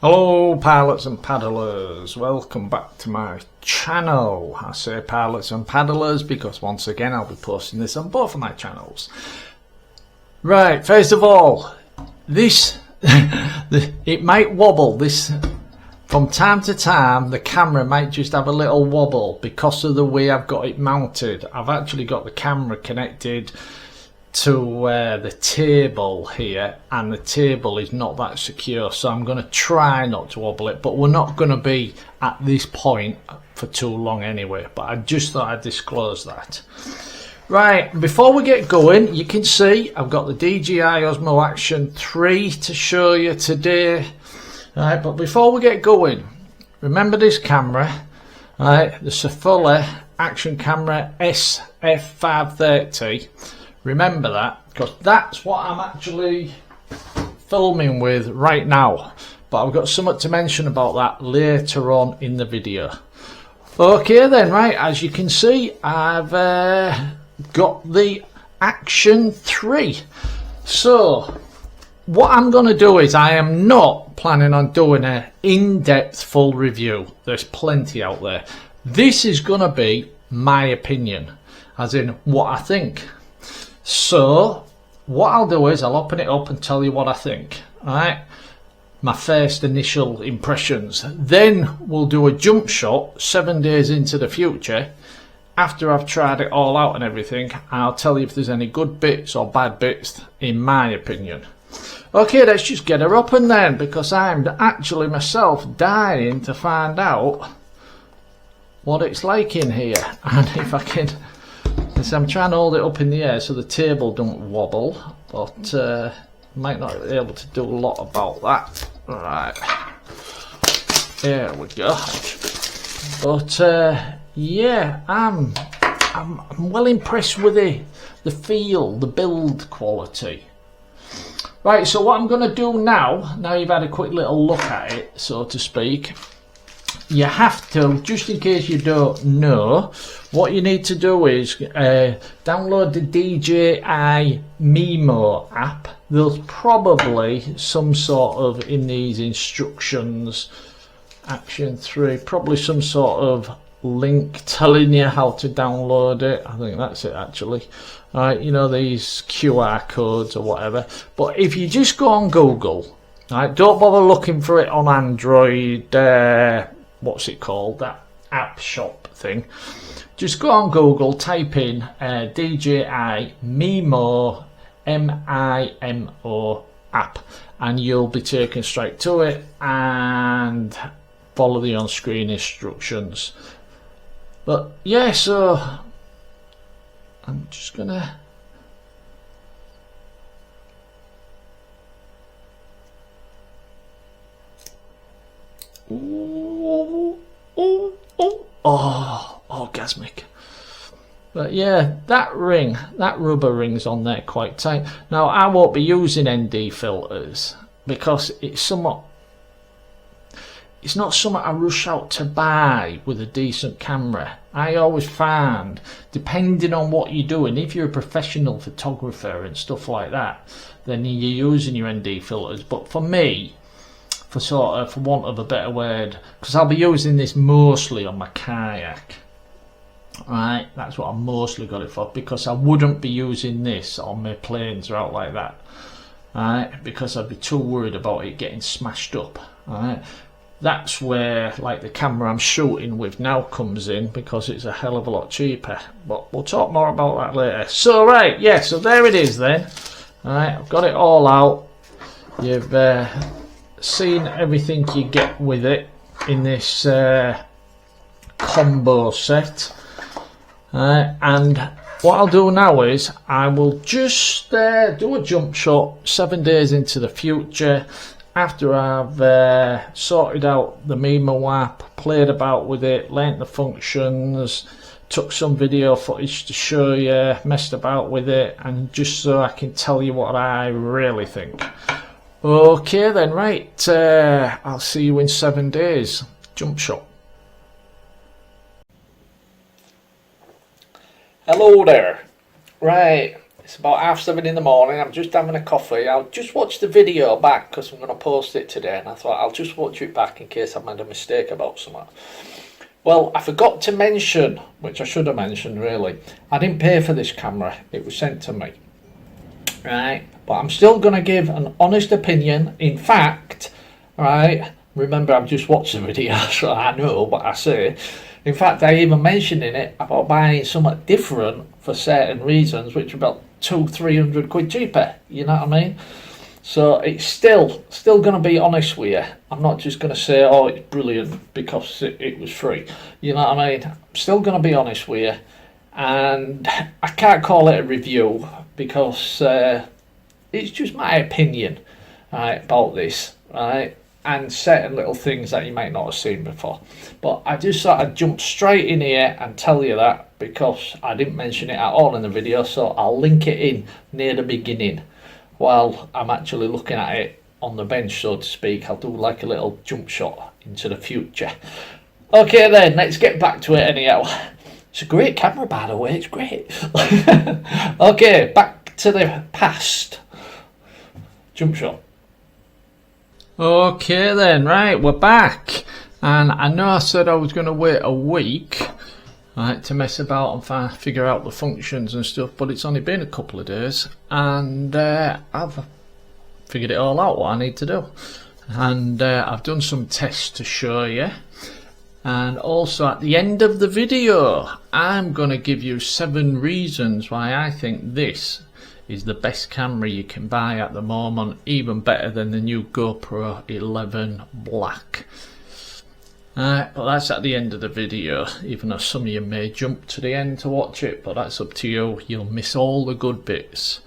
Hello pilots and paddlers, welcome back to my channel. I say pilots and paddlers because once again I'll be posting this on both of my channels. Right, first of all, this it might wobble. This from time to time the camera might just have a little wobble because of the way I've got it mounted. I've actually got the camera connected to the table here, and the table is not that secure, so I'm going to try not to wobble it, but we're not going to be at this point for too long anyway, but I just thought I'd disclose that. Right, before we get going, you can see I've got the DJI Osmo Action 3 to show you today. Right, but before we get going, remember this camera, right, the SURFOLA action camera SF530. Remember that, because that's what I'm actually filming with right now, but I've got something to mention about that later on in the video. Okay then, right, as you can see I've got the Action 3. So what I'm going to do is, I am not planning on doing an in-depth full review. There's plenty out there. This is going to be my opinion, as in what I think. So what I'll do is I'll open it up and tell you what I think. Alright, my first initial impressions. Then we'll do a jump shot 7 days into the future after I've tried it all out and everything. I'll tell you if there's any good bits or bad bits in my opinion. Okay, let's just get her up and then, because I'm actually myself dying to find out what it's like in here, and if I can. So I'm trying to hold it up in the air so the table don't wobble, but might not be able to do a lot about that. Right, there we go. But yeah, I'm well impressed with the feel, the build quality. Right, so what I'm going to do now you've had a quick little look at it, so to speak, you have to, just in case you don't know, what you need to do is download the DJI Mimo app. There's probably some sort of, in these instructions, Action 3, probably some sort of link telling you how to download it. I think that's it actually. Alright, you know, these QR codes or whatever. But if you just go on Google, alright, don't bother looking for it on Android, what's it called, that app shop thing. Just go on Google, type in DJI Mimo, M-I-M-O app, and you'll be taken straight to it and follow the on-screen instructions. But yeah, so I'm just gonna oh, orgasmic. But yeah, that ring, that rubber ring's on there quite tight. Now I won't be using ND filters because it's not something I rush out to buy with a decent camera. I always find, depending on what you're doing, if you're a professional photographer and stuff like that, then you're using your ND filters. But for me, for want of a better word, because I'll be using this mostly on my kayak. Right, that's what I mostly got it for, because I wouldn't be using this on my planes or out like that. Right, because I'd be too worried about it getting smashed up. Right, that's where like the camera I'm shooting with now comes in, because it's a hell of a lot cheaper. But we'll talk more about that later. So right, yeah, so there it is then. Alright, I've got it all out. You've seen everything you get with it in this combo set. And what I'll do now is I will just do a jump shot 7 days into the future, after I've sorted out the Mimo app, played about with it, learnt the functions, took some video footage to show you, messed about with it, and just so I can tell you what I really think. Okay then, right, I'll see you in 7 days. Jump shot. Hello there. Right, It's about 7:30 in the morning. I'm just having a coffee. I'll just watch the video back because I'm going to post it today, and I thought I'll just watch it back in case I made a mistake about something. Well, I forgot to mention, which I should have mentioned really, I didn't pay for this camera. It was sent to me. Right, but I'm still going to give an honest opinion. In fact, right, remember I've just watched the video, so I know what I say. In fact, I even mentioned in it about buying something different for certain reasons, which are about 200-300 quid cheaper, you know what I mean? So it's still going to be honest with you. I'm not just going to say, oh, it's brilliant because it was free, you know what I mean? I'm still going to be honest with you, and I can't call it a review because it's just my opinion, right, about this, right? And certain little things that you might not have seen before. But I just thought I'd jump straight in here and tell you that because I didn't mention it at all in the video, so I'll link it in near the beginning while I'm actually looking at it on the bench, so to speak. I'll do like a little jump shot into the future. Okay then, let's get back to it anyhow. It's a great camera, by the way, it's great. Okay, back to the past. Jump shot. Okay then, right, we're back, and I know I said I was going to wait a week, right, to mess about and figure out the functions and stuff, but it's only been a couple of days, and I've figured it all out what I need to do, and I've done some tests to show you, and also at the end of the video I'm going to give you 7 reasons why I think this is the best camera you can buy at the moment, even better than the new GoPro 11 Black. But that's at the end of the video, even though some of you may jump to the end to watch it, but that's up to you. You'll miss all the good bits.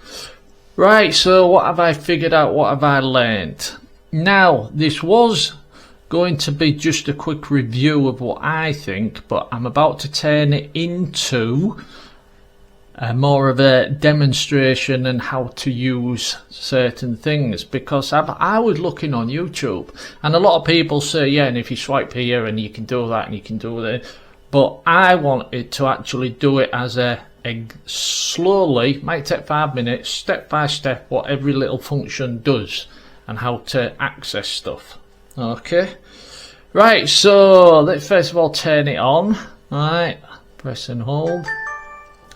Right, so what have I figured out, what have I learned? Now, this was going to be just a quick review of what I think, but I'm about to turn it into more of a demonstration and how to use certain things, because I was looking on YouTube and a lot of people say, yeah, and if you swipe here and you can do that and you can do that, but I wanted to actually do it as a slowly, might take 5 minutes, step by step, what every little function does and how to access stuff. Okay, right, so let's first of all turn it on. Right, press and hold.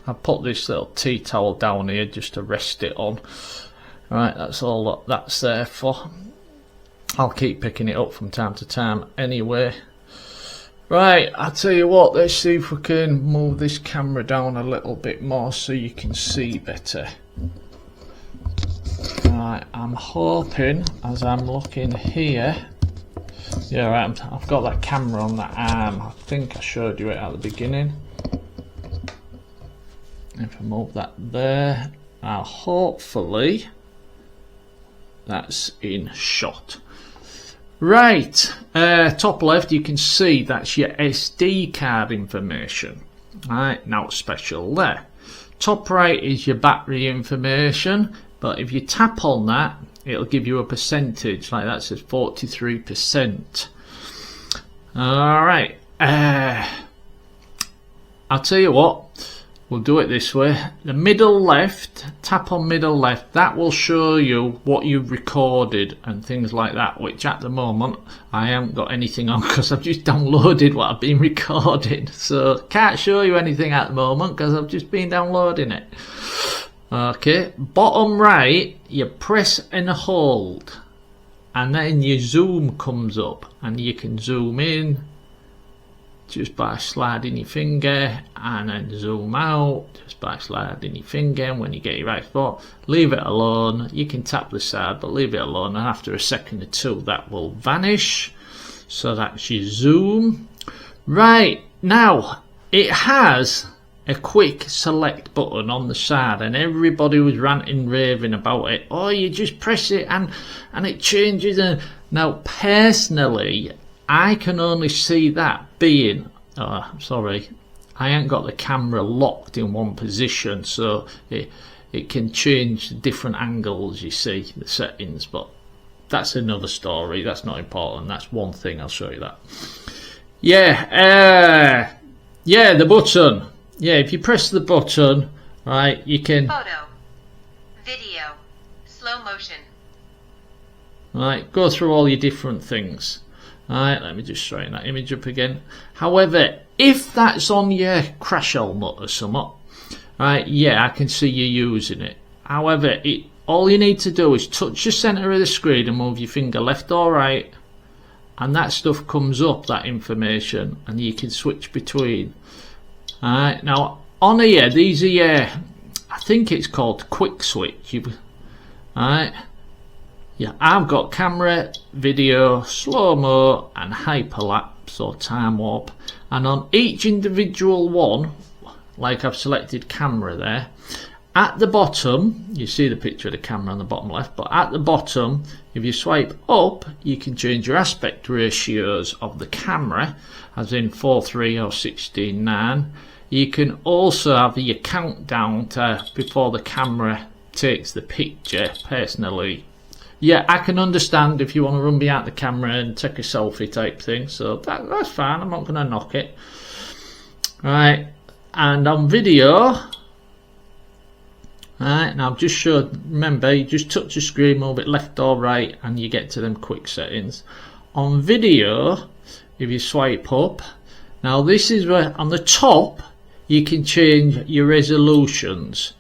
I put this little tea towel down here just to rest it on. Right, that's all that's there for. I'll keep picking it up from time to time anyway. Right, I'll tell you what, let's see if we can move this camera down a little bit more so you can see better. Right, I'm hoping as I'm looking here. Yeah, right, I've got that camera on that arm. I think I showed you it at the beginning. If I move that there, now hopefully that's in shot. Right, top left you can see that's your SD card information. Right, now special there. Top right is your battery information, but if you tap on that it'll give you a percentage, like that says 43%. Alright, I'll tell you what, we'll do it this way. The middle left, tap on middle left, that will show you what you've recorded and things like that, which at the moment I haven't got anything on because I've just downloaded what I've been recording, so can't show you anything at the moment because I've just been downloading it. Okay, bottom right you press and hold and then your zoom comes up and you can zoom in just by sliding your finger, and then zoom out just by sliding your finger, and when you get your right spot leave it alone. You can tap the side but leave it alone, and after a second or two that will vanish. So that's your zoom. Right, now it has a quick select button on the side, and everybody was ranting raving about it. Oh, you just press it and it changes. Now personally I can only see that being, sorry, I ain't got the camera locked in one position, so it can change different angles, you see, the settings, but that's another story, that's not important, that's one thing, I'll show you that. Yeah, yeah, the button. Yeah, if you press the button, right, you can... Photo. motion. Right, go through all your different things. Alright, let me just straighten that image up again. However, if that's on your crash helmet or something, right, yeah, I can see you using it. However, all you need to do is touch the centre of the screen and move your finger left or right, and that stuff comes up, that information, and you can switch between. Alright, now on here, these are your, I think it's called quick switch. Alright, yeah, I've got camera, video, slow-mo and hyperlapse or time warp, and on each individual one, like I've selected camera there, at the bottom, you see the picture of the camera on the bottom left, but at the bottom, if you swipe up, you can change your aspect ratios of the camera, as in 4:3 or 16:9. You can also have your countdown to before the camera takes the picture. Personally, yeah, I can understand if you want to run behind the camera and take a selfie type thing, so that's fine, I'm not going to knock it. Right, and on video, alright, now I've just showed, remember, you just touch the screen, move it left or right, and you get to them quick settings. On video, if you swipe up, now this is where, on the top, you can change your resolutions.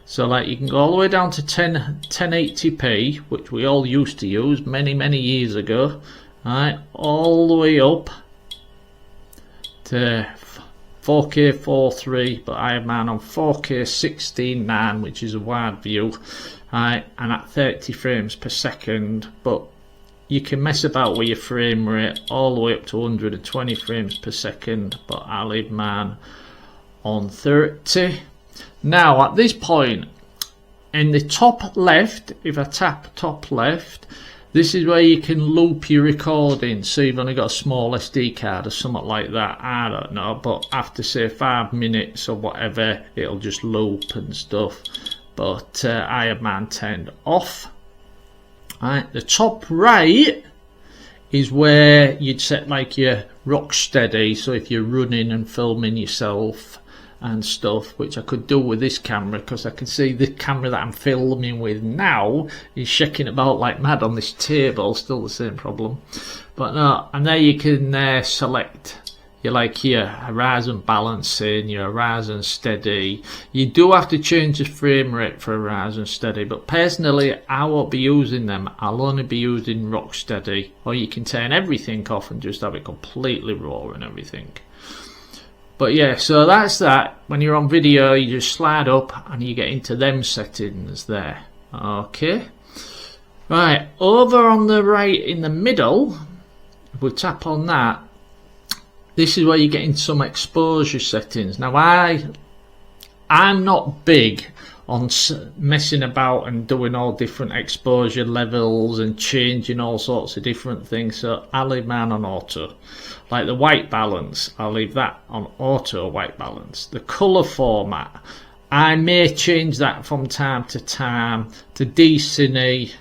So like you can go all the way down to 1080p, which we all used to use many years ago, alright, all the way up to 4K 4:3, but I have mine on 4K 16:9, which is a wide view, and at 30 frames per second. But you can mess about with your frame rate all the way up to 120 frames per second, but I leave mine on 30. Now at this point, in the top left, if I tap top left, this is where you can loop your recording. So you've only got a small SD card or something like that, I don't know, but after say 5 minutes or whatever, it'll just loop and stuff. But I have mine turned off. Right, the top right is where you'd set like your rock steady, so if you're running and filming yourself and stuff, which I could do with this camera, because I can see the camera that I'm filming with now is shaking about like mad on this table. Still the same problem, but no. And there you can select your like your horizon balancing, your horizon steady. You do have to change the frame rate for horizon steady, but personally I won't be using them. I'll only be using rock steady, or you can turn everything off and just have it completely raw and everything. But yeah, so that's that. When you're on video, you just slide up and you get into them settings there. Okay. Right, over on the right in the middle, if we tap on that, this is where you get into some exposure settings. Now I'm not big on messing about and doing all different exposure levels and changing all sorts of different things, so I leave mine on auto. Like the white balance, I'll leave that on auto white balance. The colour format, I may change that from time to time to D-Cine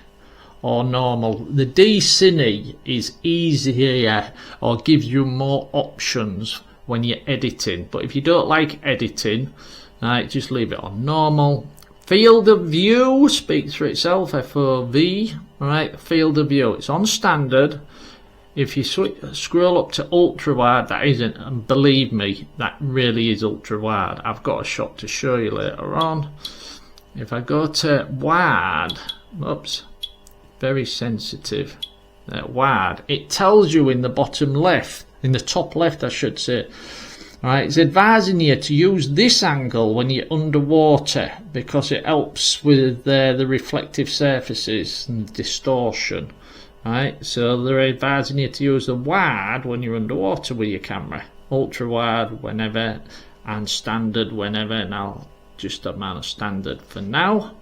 or normal. The D-Cine is easier or gives you more options when you're editing, but if you don't like editing, right, just leave it on normal. Field of view speaks for itself, FOV, right, field of view, it's on standard. If you scroll up to ultra wide, that isn't, and believe me, that really is ultra wide. I've got a shot to show you later on. If I go to wide, oops, very sensitive, wide, it tells you in the bottom left, in the top left I should say, right, it's advising you to use this angle when you're underwater because it helps with the reflective surfaces and distortion. Right, so they're advising you to use the wide when you're underwater with your camera, ultra wide whenever, and standard whenever. And I'll just have mine standard for now.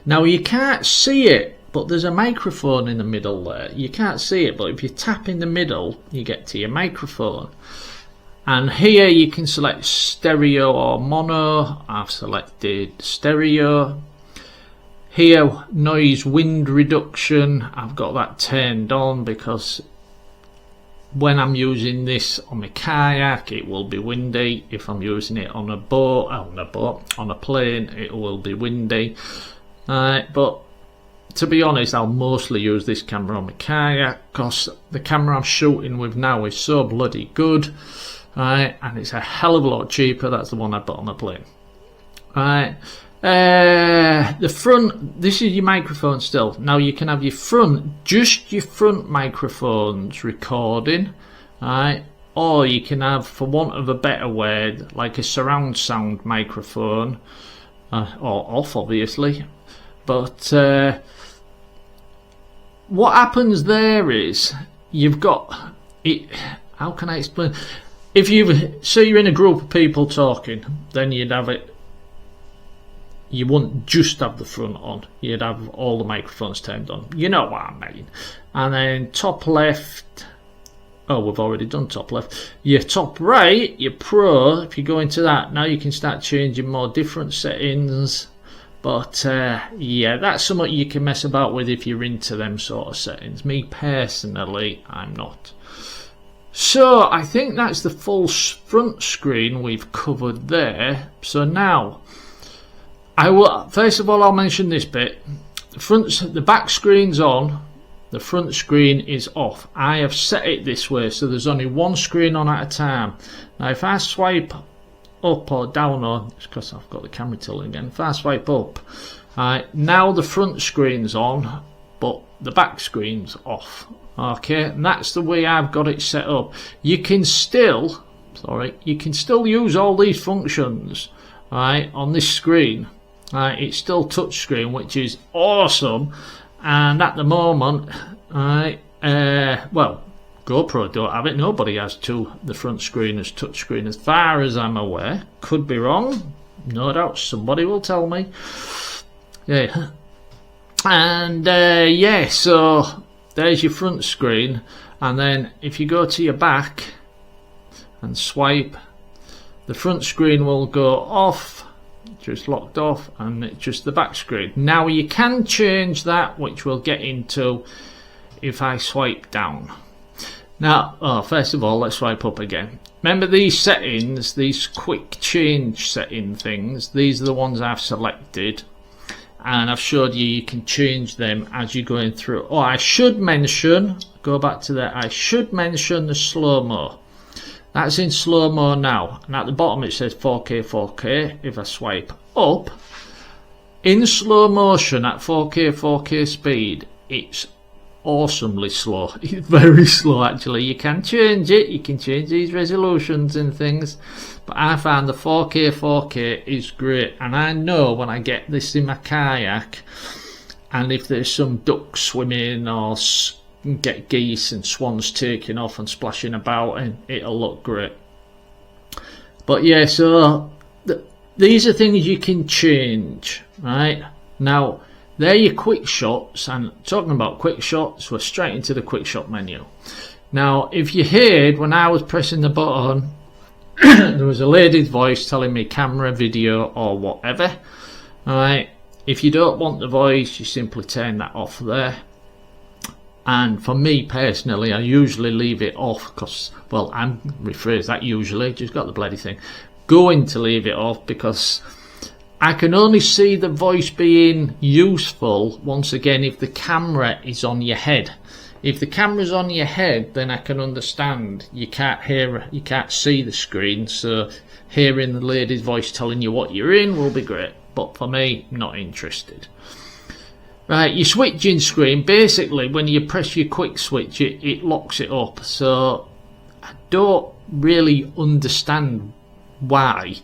Now you can't see it, but there's a microphone in the middle there. You can't see it, but if you tap in the middle, you get to your microphone. And here you can select stereo or mono. I've selected stereo. Here, noise wind reduction, I've got that turned on because when I'm using this on my kayak it will be windy. If I'm using it on a boat, on a plane, it will be windy. But to be honest, I'll mostly use this camera on my KAYAK because the camera I'm shooting with now is so bloody good, right? And it's a hell of a lot cheaper. That's the one I bought on the plane, right? The front, this is your microphone still. Now you can have your front, just your front microphones recording, right? Or you can have, for want of a better word, like a surround sound microphone, or off obviously. But what happens there is you've got it. How can I explain? If you say you're in a group of people talking, then you'd have it. You wouldn't just have the front on, you'd have all the microphones turned on. You know what I mean. And then top left, oh, we've already done top left. Your top right, your Pro, if you go into that, now you can start changing more different settings. But yeah, that's something you can mess about with if you're into them sort of settings. Me personally, I'm not. So I think that's the full front screen we've covered there. So now, I will, first of all, I'll mention this bit. The back screen's on, the front screen is off. I have set it this way so there's only one screen on at a time. Now if I swipe up or down, or it's because I've got the camera tilted again, if I swipe up, now the front screen's on but the back screen's off. Okay, and that's the way I've got it set up. You can still, you can still use all these functions, right, on this screen. It's still touch screen, which is awesome. And at the moment, well, GoPro don't have it. Nobody has the front screen as touch screen, as far as I'm aware. Could be wrong. No doubt somebody will tell me. Yeah. And yeah, so there's your front screen. And then if you go to your back and swipe, the front screen will go off, just locked off, and it's just the back screen. Now you can change that, which we'll get into if I swipe down. Now, first of all, let's swipe up again. Remember these settings, these quick change setting things, these are the ones I've selected, and I've showed you you can change them as you're going through. Oh, I should mention, go back to that, I should mention the slow-mo. That's in slow-mo now, and at the bottom it says 4K, 4K. If I swipe up, in slow motion at 4K, 4K speed, it's awesomely slow. It's very slow actually. You can change it, you can change these resolutions and things, but I found the 4K, 4K is great. And I know when I get this in my KAYAK, and if there's some ducks swimming or get geese and swans taking off and splashing about, and it'll look great. But yeah, so these are things you can change, right? Now they're your quick shots, and talking about quick shots, we're straight into the quick shot menu. Now if you heard when I was pressing the button there was a lady's voice telling me camera, video or whatever. Alright, if you don't want the voice, you simply turn that off there. And for me personally, I usually leave it off because, well, I'm rephrase that usually, just got the bloody thing. Going to leave it off because I can only see the voice being useful once again if the camera is on your head. If the camera's on your head, then I can understand you can't hear, you can't see the screen, so hearing the lady's voice telling you what you're in will be great. But for me, not interested. Right, your switching screen, basically when you press your quick switch it locks it up, so I don't really understand why,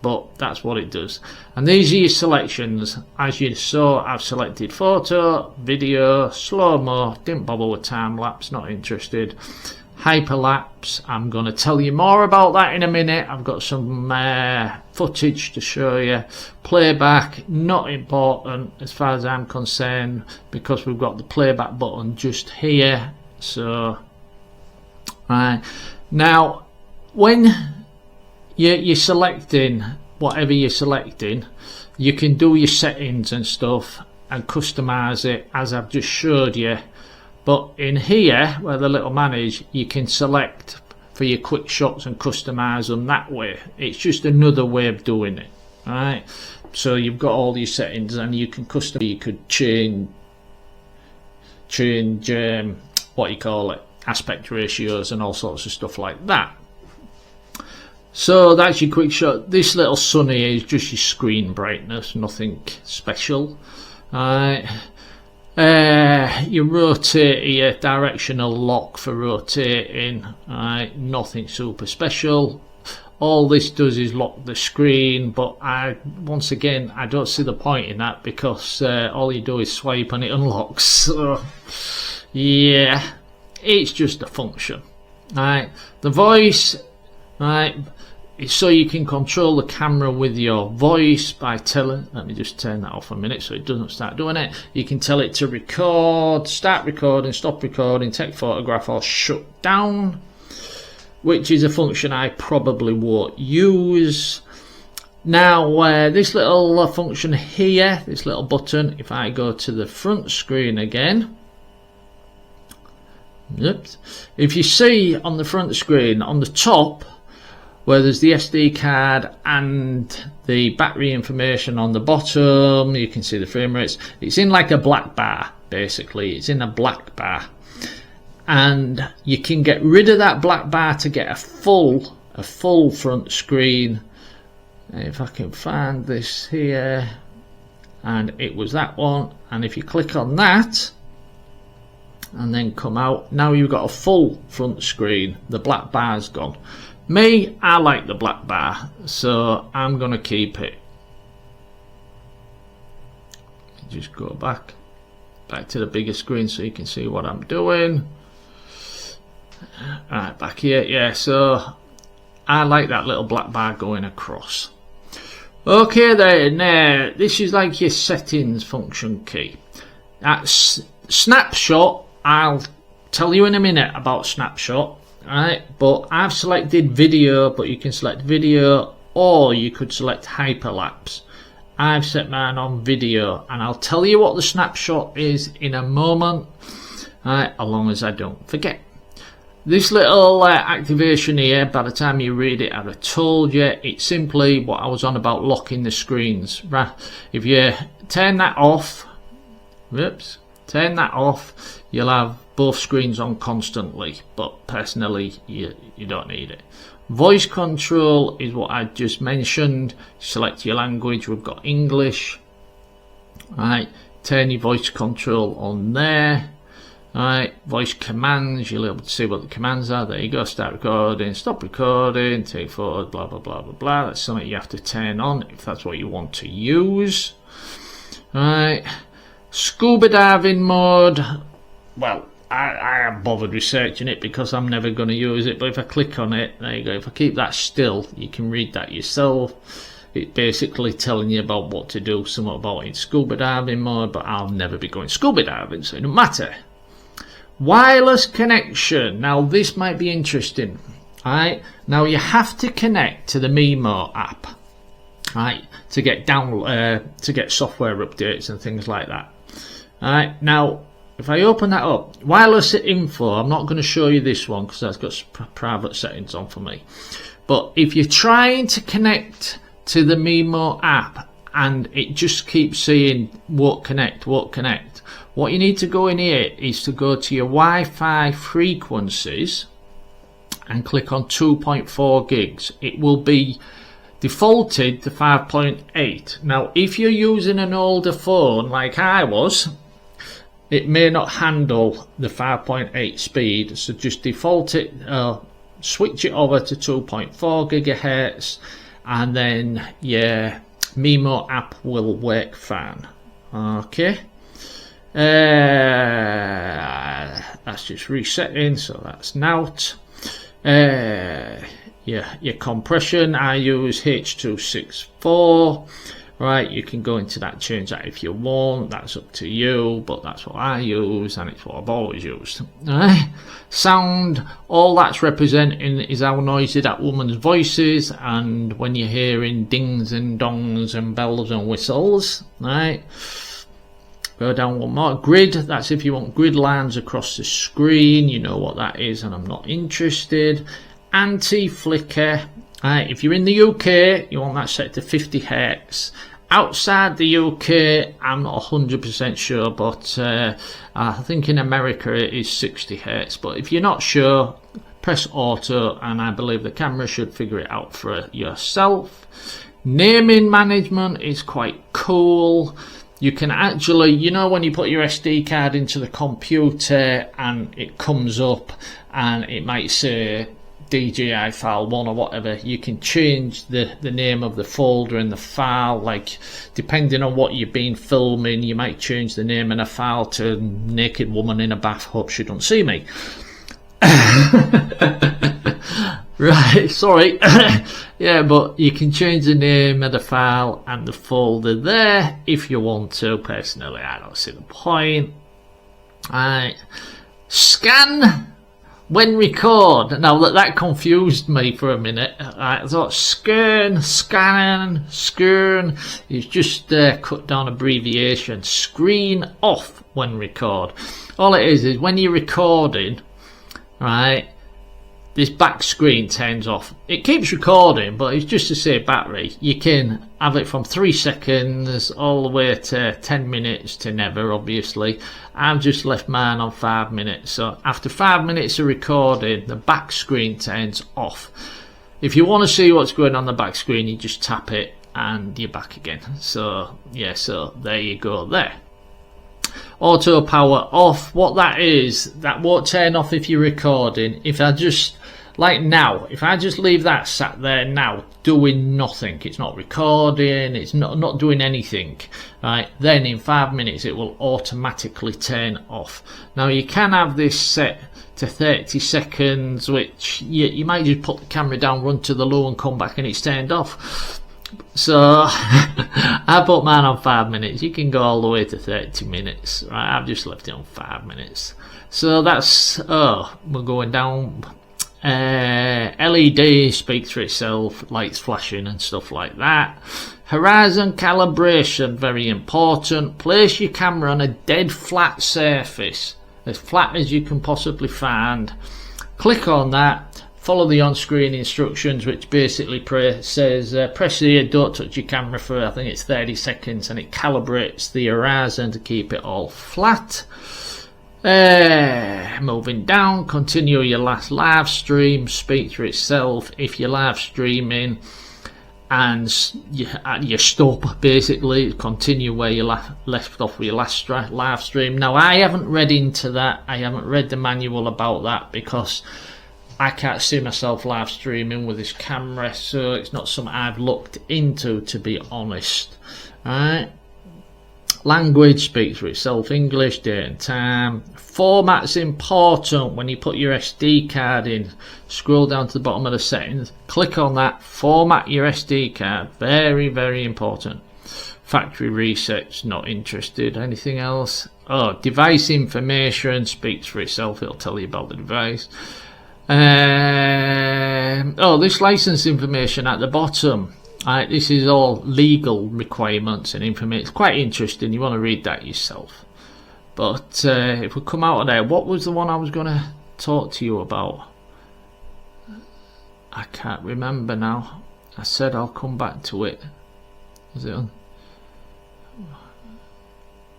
but that's what it does. And these are your selections. As you saw, I've selected photo, video, slow-mo, didn't bother with time-lapse, not interested. Hyperlapse, I'm going to tell you more about that in a minute. I've got some footage to show you. Playback, not important as far as I'm concerned, because we've got the playback button just here. So now when you're selecting whatever you're selecting, you can do your settings and stuff and customize it as I've just showed you. But in here where the little man is, you can select for your quick shots and customize them that way. It's just another way of doing it. Alright, so you've got all these settings and you can customize. You could change change what you call it, aspect ratios and all sorts of stuff like that. So that's your quick shot. This little sun here is just your screen brightness, nothing special. You rotate here, directional lock for rotating, nothing super special. All this does is lock the screen, but once again I don't see the point in that, because all you do is swipe and it unlocks. So yeah, it's just a function. The voice, it's so you can control the camera with your voice by telling, let me just turn that off a minute so it doesn't start doing it. You can tell it to record, start recording, stop recording, take photograph, or shut down, which is a function I probably won't use. Now this little function here, this little button, if I go to the front screen again, oops, if you see on the front screen on the top where there's the SD card and the battery information on the bottom, you can see the frame rates. It's in like a black bar, basically. It's in a black bar, and you can get rid of that black bar to get a full front screen. If I can find this here, and it was that one, and if you click on that and then come out, now you've got a full front screen. The black bar's gone. Me, I like the black bar, so I'm gonna keep it. Just go back to the bigger screen so you can see what I'm doing. Right, back here, yeah, so I like that little black bar going across. Okay then, this is like your settings function key. That's snapshot. I'll tell you in a minute about snapshot. Right, but I've selected video, but you can select video, or you could select hyperlapse. I've set mine on video, and I'll tell you what the snapshot is in a moment, right, as long as I don't forget. This little activation here, by the time you read it, I'd have told you, it's simply what I was on about locking the screens. Right, if you turn that off, whoops, turn that off, you'll have both screens on constantly, but personally you don't need it. Voice control is what I just mentioned. Select your language, we've got English. Right, turn your voice control on there. Right, voice commands, you'll be able to see what the commands are. There you go, start recording, stop recording, take photos, blah blah blah blah blah. That's something you have to turn on if that's what you want to use. Right, scuba diving mode, well, I haven't bothered researching it because I'm never going to use it, but if I click on it, there you go, if I keep that still, you can read that yourself. It's basically telling you about what to do, somewhat about in scuba diving mode, but I'll never be going scuba diving, so it don't matter. Wireless connection, now this might be interesting. Alright, now you have to connect to the Mimo app, right, to get to get software updates and things like that. Alright, now if I open that up, wireless info, I'm not going to show you this one because that's got private settings on for me. But if you're trying to connect to the Mimo app and it just keeps saying won't connect, what you need to go in here is to go to your Wi-Fi frequencies and click on 2.4 gigs. It will be defaulted to 5.8. Now if you're using an older phone like I was, it may not handle the 5.8 speed, so just default it, switch it over to 2.4 gigahertz, and then your Mimo app will work fine. Okay, that's just resetting, so that's out. Your compression, I use H.264. Right, you can go into that, change that if you want, that's up to you, but that's what I use and it's what I've always used. Sound, all that's representing is how noisy that woman's voice is, and when you're hearing dings and dongs and bells and whistles. Right, go down one more. Grid, that's if you want grid lines across the screen, you know what that is and I'm not interested. Anti-flicker, if you're in the UK, you want that set to 50 Hz. Outside the UK, I'm not 100% sure, but I think in America it is 60 Hz. But if you're not sure, press auto, and I believe the camera should figure it out for yourself. Naming management is quite cool. You can actually, you know, when you put your SD card into the computer and it comes up and it might say DJI file 1 or whatever, you can change the name of the folder in the file. Like, depending on what you've been filming, you might change the name in a file to naked woman in a bath, hope she don't see me. Right, sorry. Yeah, but you can change the name of the file and the folder there if you want to. Personally, I don't see the point. Right, scan when record. Now that confused me for a minute. I thought scan is just cut down abbreviation. Screen off when record. All it is when you're recording, right, this back screen turns off. It keeps recording, but it's just to save battery. You can have it from 3 seconds all the way to 10 minutes to never, obviously. I've just left mine on 5 minutes. So after 5 minutes of recording, the back screen turns off. If you want to see what's going on the back screen, you just tap it and you're back again. So yeah, so there you go there. Auto power off. What that is, that won't turn off if you're recording. If I just, like now, if I just leave that sat there now doing nothing, it's not recording, it's not doing anything, right, then in 5 minutes it will automatically turn off. Now you can have this set to 30 seconds, which you might just put the camera down, run to the loo and come back and it's turned off. So I put mine on 5 minutes. You can go all the way to 30 minutes, right? I've just left it on 5 minutes. So that's, we're going down. LED speaks for itself, lights flashing and stuff like that. Horizon calibration, very important. Place your camera on a dead flat surface, as flat as you can possibly find. Click on that. Follow the on-screen instructions, which basically says press here, don't touch your camera for, I think it's 30 seconds, and it calibrates the horizon to keep it all flat. Moving down, continue your last live stream, speak for itself. If you're live streaming and you stop, basically continue where you left off with your last live stream. Now I haven't read into that, I haven't read the manual about that, because I can't see myself live streaming with this camera, so it's not something I've looked into, to be honest. Alright. Language speaks for itself, English, date and time. Format's important when you put your SD card in. Scroll down to the bottom of the settings, click on that, format your SD card, very, very important. Factory resets, not interested. Anything else? Oh, device information speaks for itself, it'll tell you about the device. This license information at the bottom. This is all legal requirements and information. It's quite interesting. You want to read that yourself. But if we come out of there, what was the one I was going to talk to you about? I can't remember now. I said I'll come back to it. Was it on?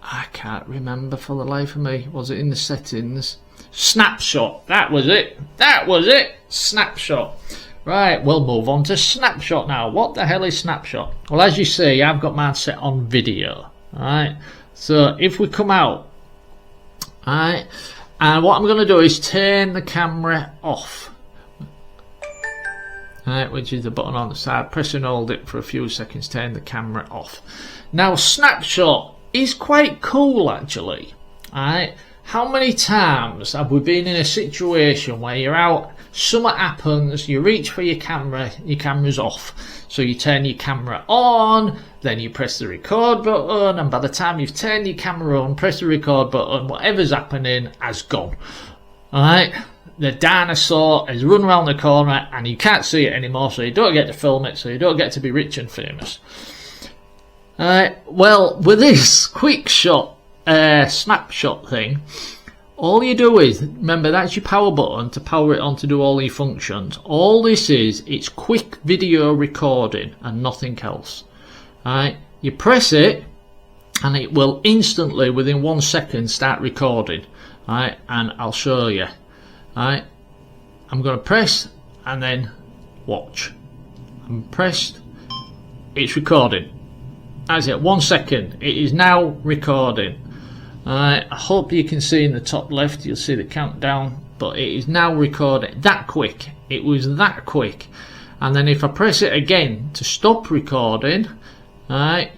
I can't remember for the life of me. Was it in the settings? Snapshot. That was it. That was it. Snapshot. Right, we'll move on to snapshot now. What the hell is snapshot? Well, as you see, I've got mine set on video. Alright, so if we come out, alright, and what I'm going to do is turn the camera off. Alright, which is the button on the side. Press and hold it for a few seconds, turn the camera off. Now, snapshot is quite cool, actually. Alright. How many times have we been in a situation where you're out, something happens, you reach for your camera's off. So you turn your camera on, then you press the record button, and by the time you've turned your camera on, press the record button, whatever's happening has gone. Alright? The dinosaur has run around the corner and you can't see it anymore, so you don't get to film it, so you don't get to be rich and famous. Alright, well, with this quick shot snapshot thing, all you do is, remember that's your power button to power it on to do all your functions. All this is, it's quick video recording and nothing else. Alright, you press it and it will instantly within 1 second start recording. Right, and I'll show you. Right, I'm going to press and then watch. I'm pressed, it's recording. That's it, 1 second. It is now recording. I hope you can see in the top left, you'll see the countdown, but it is now recording. That quick. It was that quick. And then if I press it again to stop recording,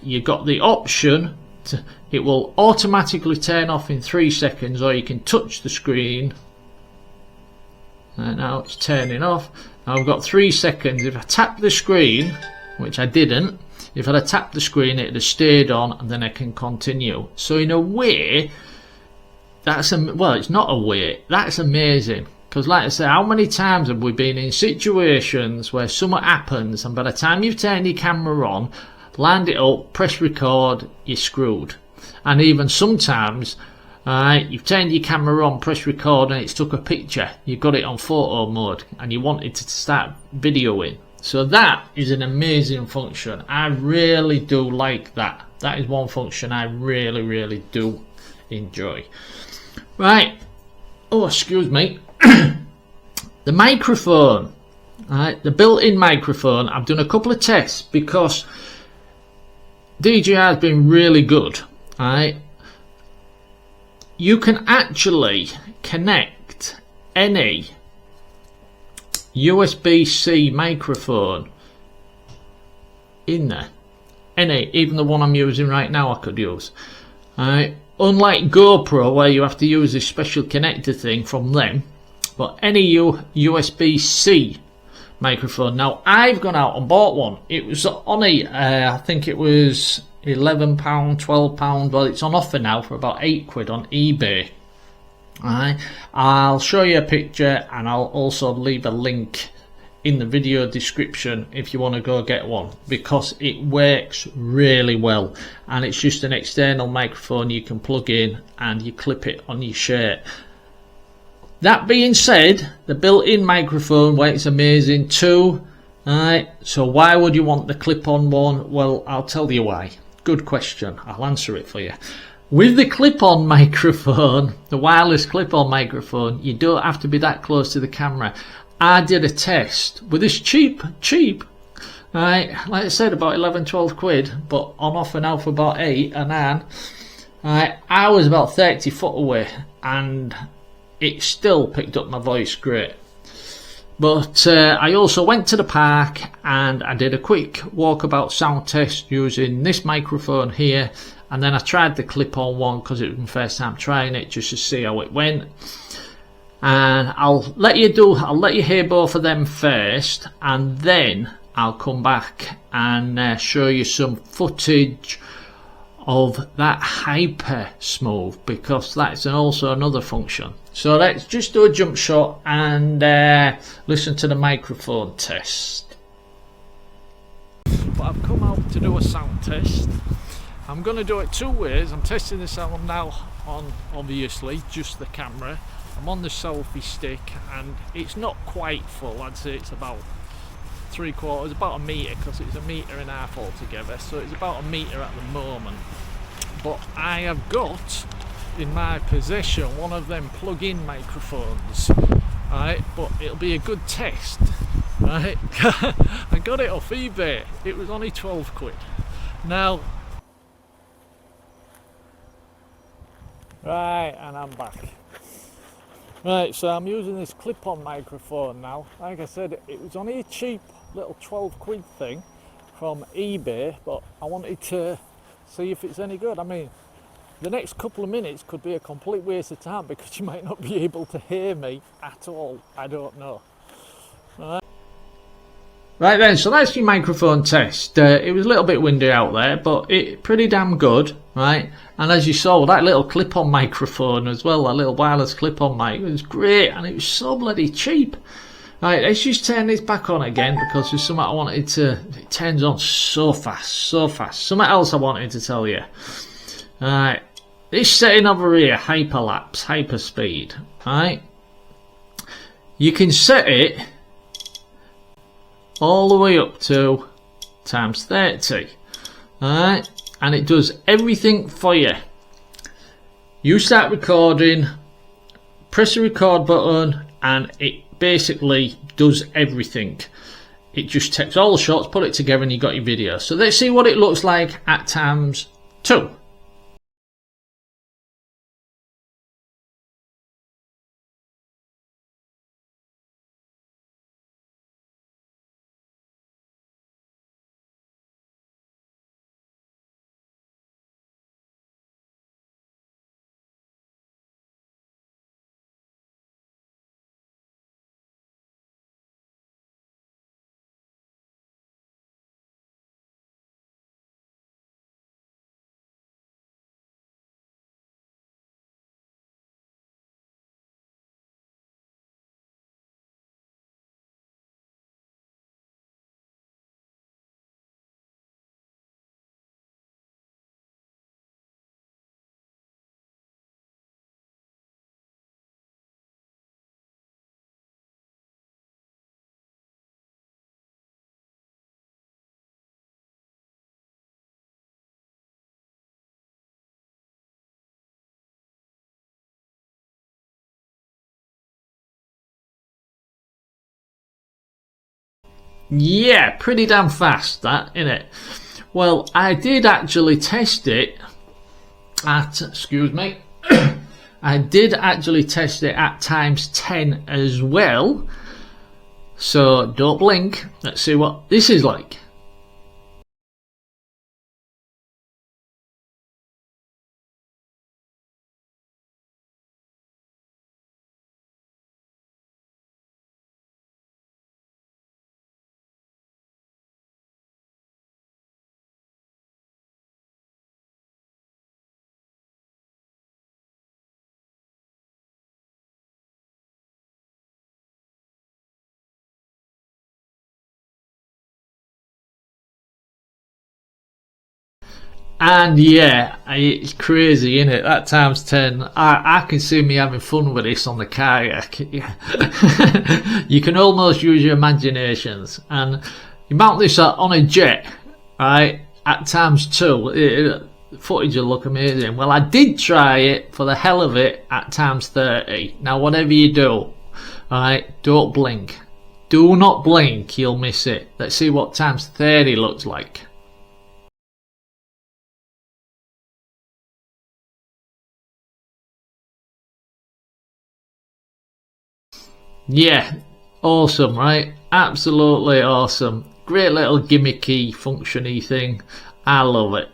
you got the option to, it will automatically turn off in 3 seconds, or you can touch the screen. And now it's turning off. Now I've got 3 seconds. If I tap the screen, which I didn't, if I'd have tapped the screen, it'd have stayed on, and then I can continue. So in a way, that's well, it's not a way. That's amazing. Because like I say, how many times have we been in situations where something happens, and by the time you've turned your camera on, land it up, press record, you're screwed. And even sometimes, you've turned your camera on, press record, and it's took a picture. You've got it on photo mode, and you wanted to start videoing. So that is an amazing function. I really do like that. That is one function I really, really do enjoy. Right. Oh, excuse me. The microphone. The built-in microphone. I've done a couple of tests because DJI has been really good. You can actually connect any USB-C microphone in there. Even the one I'm using right now I could use. Unlike GoPro, where you have to use this special connector thing from them, but any USB-C microphone. Now I've gone out and bought one. It was on I think it was £11, £12. Well, it's on offer now for about £8 on eBay. I'll show you a picture, and I'll also leave a link in the video description if you want to go get one, because it works really well, and it's just an external microphone you can plug in and you clip it on your shirt. That being said, the built-in microphone works amazing too. So why would you want the clip-on one? Well, I'll tell you why. Good question. I'll answer it for you. With the clip-on microphone, the wireless clip-on microphone, you don't have to be that close to the camera. I did a test with this cheap, like I said, about 11, 12 quid, but on offer now for about 8 or 9. I was about 30 foot away, and it still picked up my voice great. But I also went to the park and I did a quick walkabout sound test using this microphone here. And then I tried the clip-on one because it was my first time trying it, just to see how it went. And I'll let you hear both of them first, and then I'll come back and show you some footage of that hyper smooth, because that's also another function. So let's just do a jump shot and listen to the microphone test. But I've come out to do a sound test. I'm going to do it two ways. I'm testing the sound now on, obviously, just the camera. I'm on the selfie stick and it's not quite full. I'd say it's about 3/4, about a metre, because it's 1.5 meters altogether. So it's about 1 metre at the moment. But I have got in my possession one of them plug-in microphones. Right, but it'll be a good test. Right, I got it off eBay. It was only 12 quid. Now, right, and I'm back. Right, so I'm using this clip-on microphone now. Like I said, it was only a cheap little 12 quid thing from eBay, but I wanted to see if it's any good. I mean, the next couple of minutes could be a complete waste of time because you might not be able to hear me at all. I don't know. Right then, so that's your microphone test. It was a little bit windy out there, but it's pretty damn good, right? And as you saw, that little clip-on microphone as well, that little wireless clip-on mic, it was great, and it was so bloody cheap. Right, let's just turn this back on again, because there's something I wanted to... It turns on so fast, so fast. Something else I wanted to tell you. Right, this setting over here, Hyperlapse, hyperspeed, right? You can set it all the way up to ×30. Alright, and it does everything for you. You start recording, press the record button, and it basically does everything. It just takes all the shots, put it together, and you got your video. So let's see what it looks like at ×2. Yeah, pretty damn fast that, innit? Well, I did actually test it at, excuse me, I did actually test it at ×10 as well. So don't blink, let's see what this is like. And yeah, it's crazy, innit? That ×10. I can see me having fun with this on the kayak. You can almost use your imaginations. And you mount this on a jet, right, at ×2. Footage will look amazing. Well, I did try it for the hell of it at ×30. Now, whatever you do, right, don't blink. Do not blink, you'll miss it. Let's see what ×30 looks like. Yeah, awesome, right? Absolutely awesome. Great little gimmicky, functiony thing. I love it.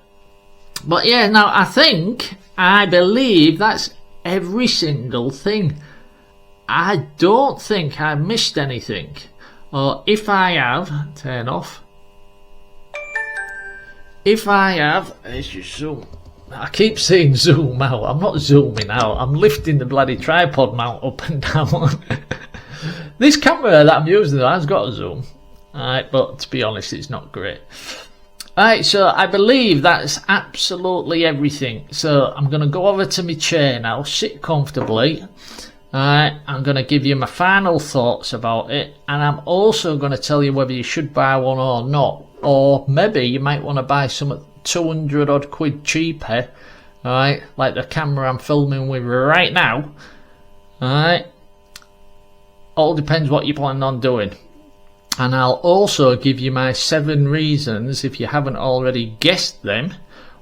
But yeah, now I believe that's every single thing. I don't think I missed anything. Or if I have, turn off. If I have, let's just zoom. I keep saying zoom out. I'm not zooming out. I'm lifting the bloody tripod mount up and down. This camera that I'm using though has got a zoom. Alright, but to be honest, it's not great. Alright, so I believe that's absolutely everything. So I'm going to go over to my chair now, sit comfortably. Alright, I'm going to give you my final thoughts about it. And I'm also going to tell you whether you should buy one or not. Or maybe you might want to buy some 200 odd quid cheaper. Alright, like the camera I'm filming with right now. Alright. All depends what you plan on doing. And I'll also give you my 7 reasons, if you haven't already guessed them,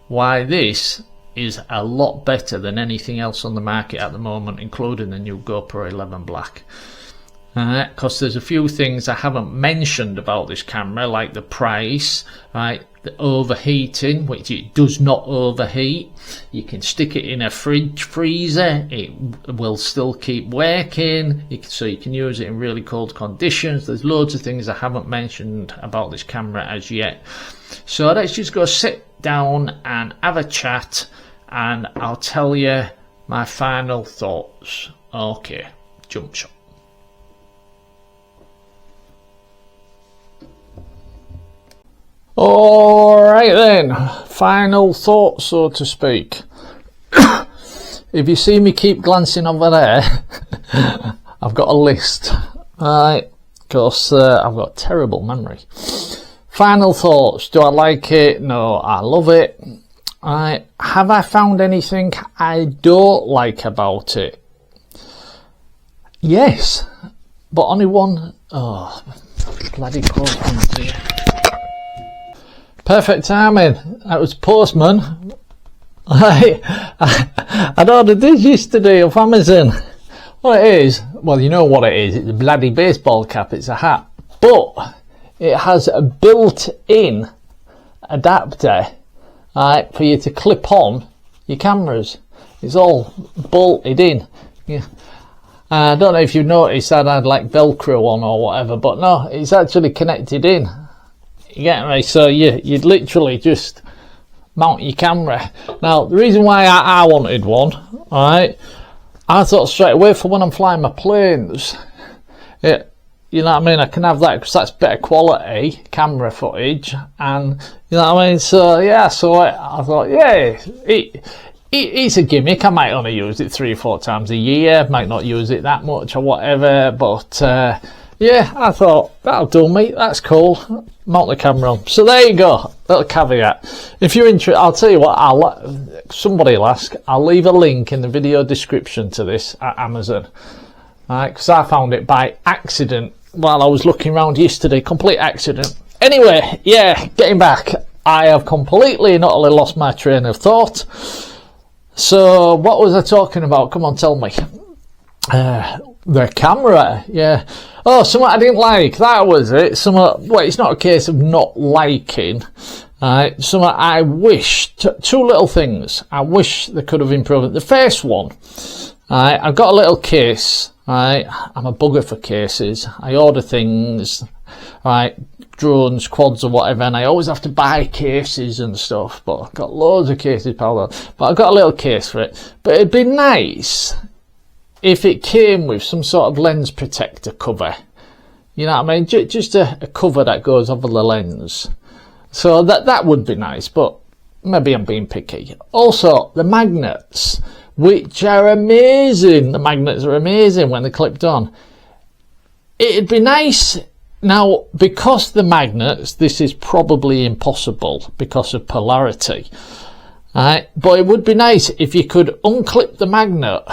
why this is a lot better than anything else on the market at the moment, including the new GoPro 11 Black. Because there's a few things I haven't mentioned about this camera, like the price, right? The overheating, which it does not overheat. You can stick it in a freezer, it will still keep working, so you can use it in really cold conditions. There's loads of things I haven't mentioned about this camera as yet. So let's just go sit down and have a chat, and I'll tell you my final thoughts. Okay, jump shot. Alright then, final thoughts, so to speak. If you see me keep glancing over there, I've got a list, right? Because I've got terrible memory. Final thoughts, do I like it? No, I love it. Have I found anything I don't like about it? Yes, but only one. Oh, bloody postman. Perfect timing. That was postman. I'd ordered this yesterday off Amazon. What it is, well, you know what it is. It's a bloody baseball cap. It's a hat, but it has a built-in adapter, for you to clip on your cameras. It's all bolted in. Yeah. I don't know if you noticed that I had like Velcro on or whatever, but no, it's actually connected in. You get me? So you'd literally just mount your camera. Now, the reason why I wanted one, I thought straight away for when I'm flying my planes, you know what I mean, I can have that because that's better quality camera footage, and you know what I mean. So yeah, so I thought, yeah, it's a gimmick. I might only use it 3 or 4 times a year, might not use it that much or whatever, but yeah, I thought that'll do me. That's cool. Mount the camera on. So there you go. Little caveat. If you're interested, I'll tell you what. Somebody will ask. I'll leave a link in the video description to this at Amazon. Because I found it by accident while I was looking around yesterday. Complete accident. Anyway, yeah, getting back. I have completely and utterly lost my train of thought. So what was I talking about? Come on, tell me. The camera, yeah. Oh, something I didn't like. That was it. Well, it's not a case of not liking. Something I wish. 2 little things. I wish they could have improved it. The first one. I've got a little case. I'm a bugger for cases. I order things. Drones, quads or whatever, and I always have to buy cases and stuff. But I've got loads of cases piled up. But I've got a little case for it. But it'd be nice if it came with some sort of lens protector cover. You know what I mean? Just a cover that goes over the lens. So that would be nice, but maybe I'm being picky. Also, the magnets, which are amazing. The magnets are amazing when they're clipped on. It'd be nice. Now, because the magnets, this is probably impossible because of polarity. But it would be nice if you could unclip the magnet,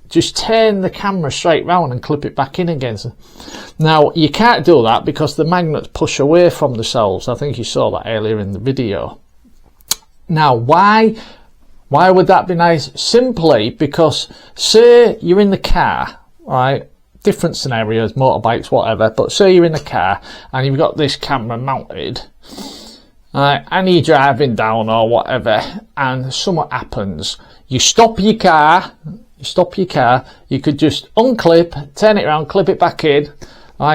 just turn the camera straight round and clip it back in again. Now, you can't do that because the magnets push away from themselves. I think you saw that earlier in the video. Now, why would that be nice? Simply because, say you're in the car, right? Different scenarios, motorbikes, whatever, but say you're in the car and you've got this camera mounted, and you're driving down or whatever, and something happens. You stop your car, you could just unclip, turn it around, clip it back in,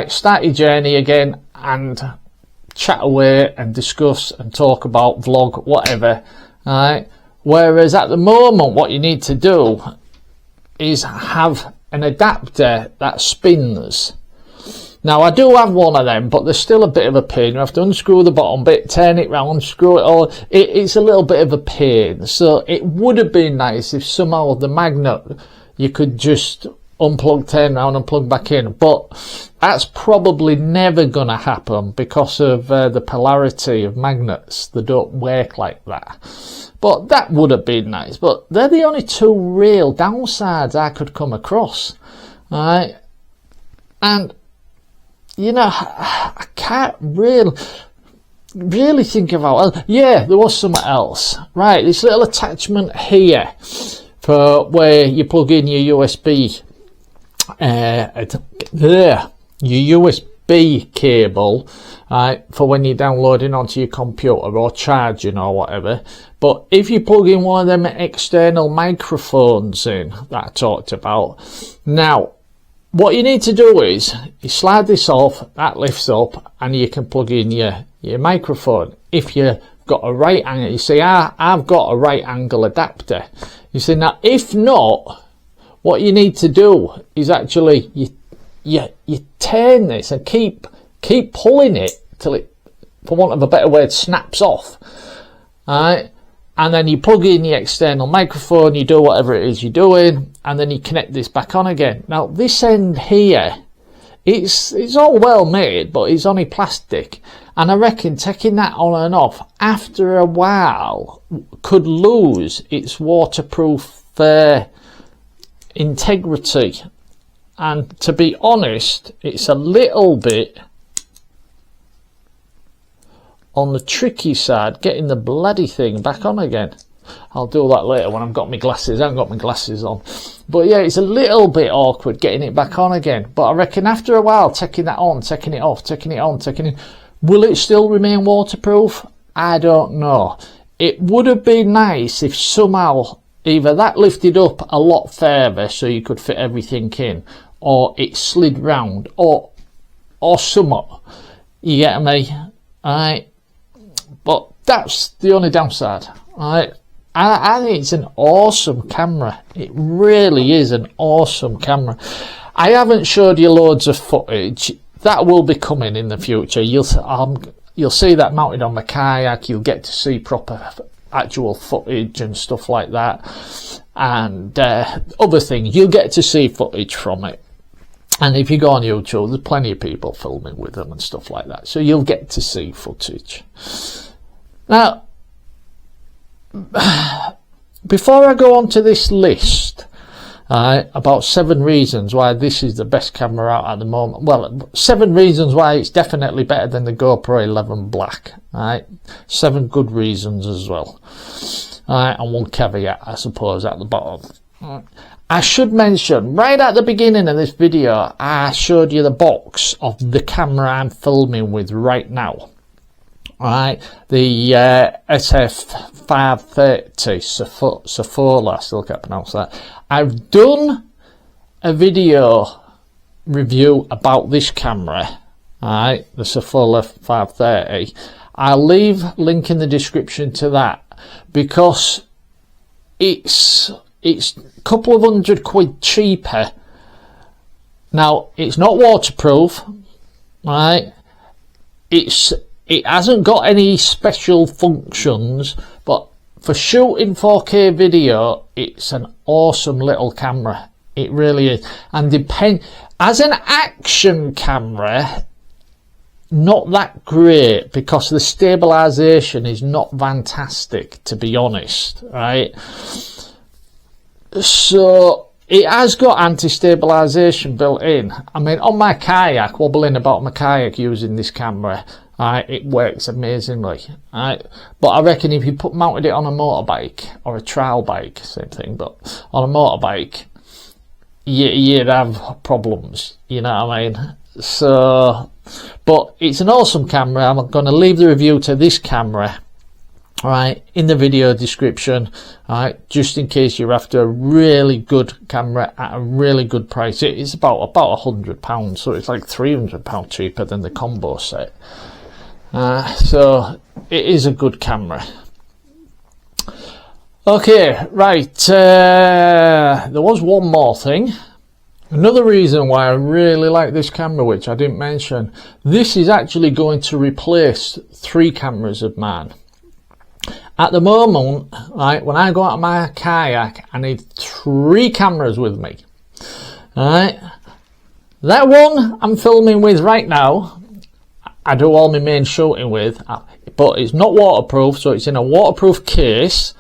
start your journey again and chat away and discuss and talk about, vlog, whatever. Whereas at the moment what you need to do is have an adapter that spins. Now, I do have one of them, but there's still a bit of a pain. You have to unscrew the bottom bit, turn it round, screw it all. It's a little bit of a pain. So it would have been nice if somehow the magnet, you could just unplug, turn around and plug back in. But that's probably never going to happen because of the polarity of magnets. They don't work like that. But that would have been nice. But they're the only 2 real downsides I could come across. And, you know, I can't really think about... Yeah, there was something else. Right, this little attachment here for where you plug in your USB... your USB cable, for when you're downloading onto your computer or charging or whatever. But if you plug in one of them external microphones in that I talked about, now what you need to do is you slide this off, that lifts up, and you can plug in your microphone. If you've got a right angle, you see, I've got a right angle adapter. You see, now if not, what you need to do is actually you turn this and keep pulling it till it, for want of a better word, snaps off. And then you plug in your external microphone, you do whatever it is you're doing, and then you connect this back on again. Now this end here it's all well made, but it's only plastic, and I reckon taking that on and off after a while could lose its waterproof integrity. And to be honest, it's a little bit on the tricky side getting the bloody thing back on again. I'll do that later when I've got my glasses. I haven't got my glasses on. But yeah, it's a little bit awkward getting it back on again. But I reckon after a while, taking that on, taking it off, taking it on, taking it... Will it still remain waterproof? I don't know. It would have been nice if somehow either that lifted up a lot further so you could fit everything in, or it slid round, or something. You get me? Alright. But that's the only downside. Alright. I think it's an awesome camera. It really is an awesome camera. I haven't showed you loads of footage. That will be coming in the future. You'll see that mounted on my kayak. You'll get to see proper actual footage and stuff like that. And other things. You'll get to see footage from it. And if you go on YouTube, there's plenty of people filming with them and stuff like that. So you'll get to see footage. Now, before I go on to this list, about 7 reasons why this is the best camera out at the moment. Well, 7 reasons why it's definitely better than the GoPro 11 Black. 7 good reasons as well. And 1 caveat, I suppose, at the bottom. I should mention, right at the beginning of this video, I showed you the box of the camera I'm filming with right now. The SF530 SURFOLA, I still can't pronounce that. I've done a video review about this camera, the SURFOLA 530. I'll leave a link in the description to that, because it's a couple of £100 cheaper. Now, it's not waterproof, it hasn't got any special functions, but for shooting 4K video, it's an awesome little camera. It really is. And as an action camera, not that great, because the stabilization is not fantastic, to be honest, right? So it has got anti-stabilization built in. I mean, on my kayak, wobbling about my kayak using this camera, it works amazingly. But I reckon if you mounted it on a motorbike or a trial bike, same thing, but on a motorbike, you'd have problems, you know what I mean? So, but it's an awesome camera. I'm going to leave the review to this camera in the video description, just in case you're after a really good camera at a really good price. It's about £100, so it's like £300 cheaper than the combo set. So it is a good camera. Okay, right, there was one more thing. Another reason why I really like this camera, which I didn't mention, this is actually going to replace 3 cameras of mine. At the moment, when I go out on my kayak, I need 3 cameras with me. That one I'm filming with right now, I do all my main shooting with, but it's not waterproof, so it's in a waterproof case,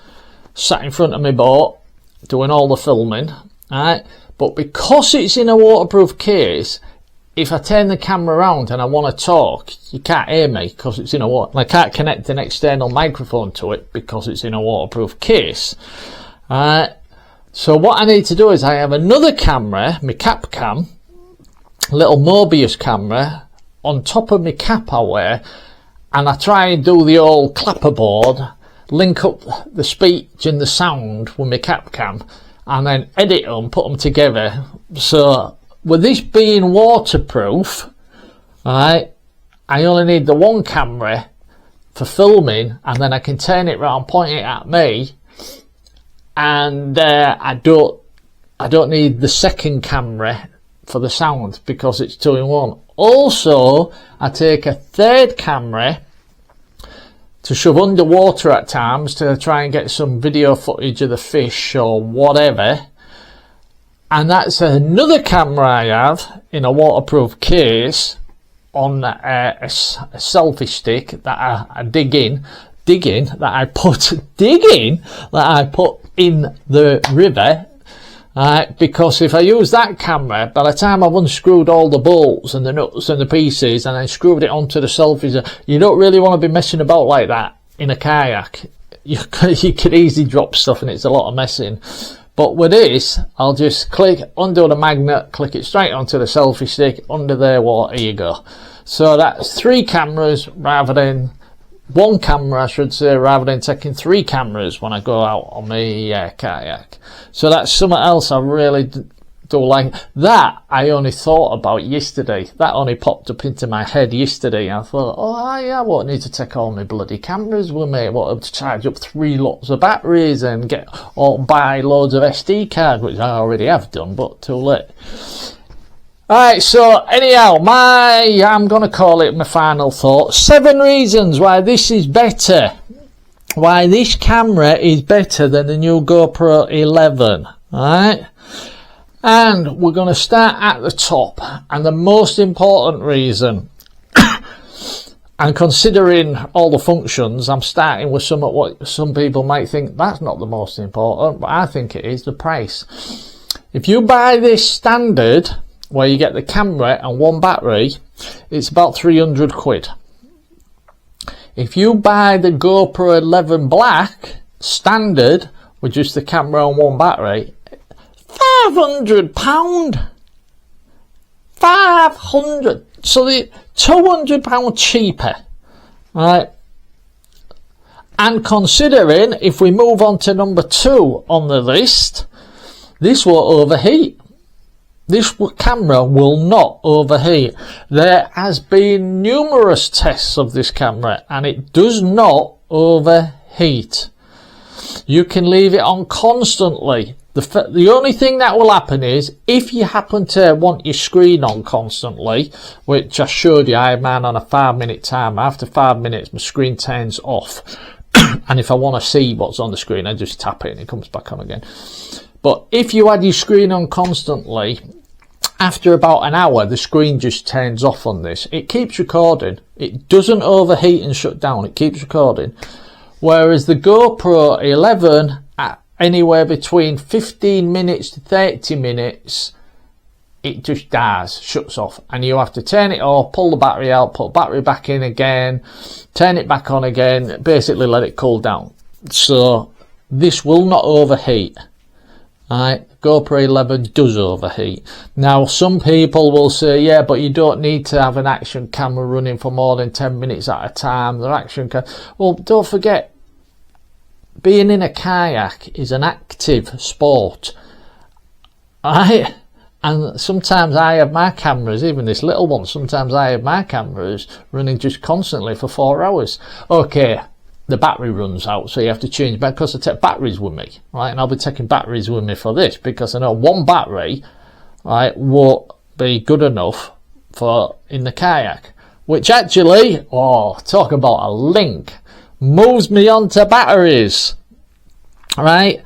sat in front of my boat, doing all the filming. But because it's in a waterproof case, if I turn the camera around and I want to talk, you can't hear me because it's in a water. I can't connect an external microphone to it because it's in a waterproof case. So what I need to do is I have another camera, my cap cam, little Mobius camera, on top of my cap I wear, and I try and do the old clapperboard, link up the speech and the sound with my cap cam, and then edit them, put them together. So with this being waterproof, I only need the one camera for filming, and then I can turn it around, point it at me, and I don't need the second camera for the sound because it's 2 in 1. Also, I take a third camera to shove underwater at times to try and get some video footage of the fish or whatever. And that's another camera I have in a waterproof case on a selfie stick that I dig in that I put in the river. Because if I use that camera, by the time I've unscrewed all the bolts and the nuts and the pieces and then screwed it onto the selfies, you don't really want to be messing about like that in a kayak. You could easily drop stuff and it's a lot of messing. But with this, I'll just undo the magnet, click it straight onto the selfie stick, under there, here you go. So that's 3 cameras rather than 1 camera, I should say, rather than taking 3 cameras when I go out on my kayak. So that's something else I really do like. That I only thought about yesterday. That only popped up into my head yesterday. I thought, oh yeah, I won't need to take all my bloody cameras with me. I won't have to charge up 3 lots of batteries and buy loads of SD cards, which I already have done, but too late. Alright, so anyhow, I'm going to call it my final thought. 7 reasons why this is better. Why this camera is better than the new GoPro 11. Alright? And we're going to start at the top. And the most important reason, and considering all the functions, I'm starting with what some people might think that's not the most important, but I think it is, the price. If you buy this standard, where you get the camera and 1 battery, it's about 300 quid. If you buy the GoPro 11 Black standard with just the camera and 1 battery, £500. 500. So the £200 cheaper, right? And considering, if we move on to number 2 on the list, this will overheat. This camera will not overheat. There has been numerous tests of this camera and it does not overheat. You can leave it on constantly. The only thing that will happen is, if you happen to want your screen on constantly, which I showed you, I had mine on a 5-minute timer. After 5 minutes my screen turns off. And if I want to see what's on the screen, I just tap it and it comes back on again. But if you had your screen on constantly, after about an hour, the screen just turns off on this. It keeps recording. It doesn't overheat and shut down. It keeps recording. Whereas the GoPro 11, at anywhere between 15 minutes to 30 minutes, it just dies, shuts off. And you have to turn it off, pull the battery out, put the battery back in again, turn it back on again, basically let it cool down. So this will not overheat. Right, GoPro 11 does overheat. Now some people will say, yeah, but you don't need to have an action camera running for more than 10 minutes at a time. The action well, don't forget, being in a kayak is an active sport. Right? And sometimes I have my cameras, even this little one, sometimes I have my cameras running just constantly for 4 hours. Okay, the battery runs out, so you have to change back, because I take batteries with me, right? And I'll be taking batteries with me for this, because I know 1 battery, right, won't be good enough for in the kayak. Which actually, oh, talk about a link, moves me on to batteries, right?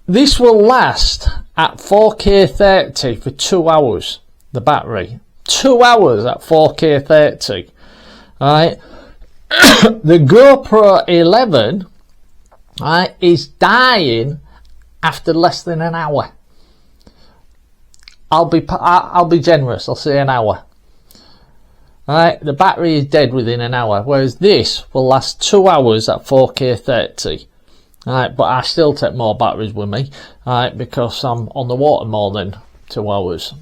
This will last at 4K 30 for 2 hours, the battery. 2 hours at 4K 30, right? The GoPro 11, right, is dying after less than an hour. I'll be generous, I'll say an hour. Right, the battery is dead within an hour, whereas this will last 2 hours at 4K 30. Right, but I still take more batteries with me, right, because I'm on the water more than 2 hours.